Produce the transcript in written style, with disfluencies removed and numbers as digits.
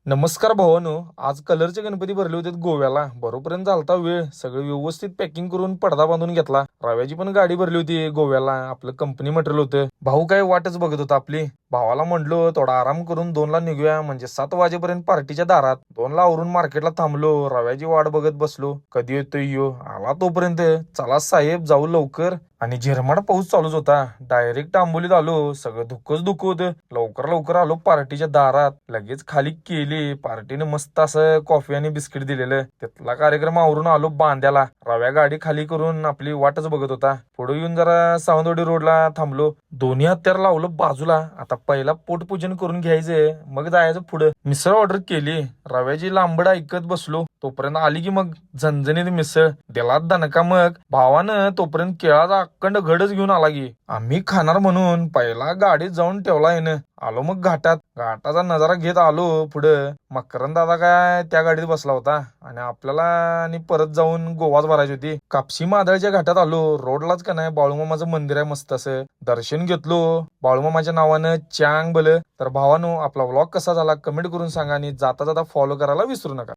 नमस्कार भावानो. आज कलरचे गणपती भरले होते गोव्याला. बरोपर्यंत झालता वेळ. सगळं व्यवस्थित पॅकिंग करून पडदा बांधून घेतला. रव्याची पण गाडी भरली होती गोव्याला. आपलं कंपनी मटेरियल होतं. भाऊ काय वाटच बघत होता आपली. भावाला म्हणलो थोडा आराम करून 2ला निघूया, म्हणजे 7 वाजेपर्यंत पार्टीच्या दारात. 2ला आवरून मार्केटला थांबलो. रव्याची वाट बघत बसलो. कधी येतोय यो. आला तोपर्यंत चला साहेब जाऊ लवकर. आणि झिरमाट पाऊस चालूच होता. डायरेक्ट आंबोलीत आलो. सगळं धुकच धुक होतं. लवकर लवकर आलो पार्टीच्या दारात. लगेच खाली केली पार्टीने. मस्त असं कॉफी आणि बिस्किट दिलेलं. त्यातला कार्यक्रम आवरून आलो बांद्याला. रव्या गाडी खाली करून आपली वाटच बघत होता. पुढे येऊन जरा सावंतवाडी रोडला थांबलो. दोन्ही हत्यार लावलं बाजूला. आता पहिला पोटपूजन करून घ्यायचंय, मग जायचं पुढं. मिसळ ऑर्डर केली. रव्याची लांबड ऐकत बसलो. तोपर्यंत आली की मग झणझणीत मिसळ. दिला दणका. मग भावानं तोपर्यंत केळाचा अखंड घडच घेऊन आला की. आम्ही खाणार म्हणून पहिला गाडीत जाऊन ठेवला येणं. आलो मग घाटात. घाटाचा नजारा घेत आलो पुढं. मकरंद दादा काय त्या गाडीत बसला होता आणि आपल्याला आणि परत जाऊन गोवाच भरायची होती. कापशी मादळच्या घाटात आलो. रोडलाच का नाही बाळूमामाचं मंदिर आहे मस्त असं. दर्शन घेतलो बाळूमामाच्या नावानं. चांग भलं. तर भावानो, आपला व्लॉग कसा झाला कमेंट करून सांगा आणि जाता जाता फॉलो करायला विसरू नका.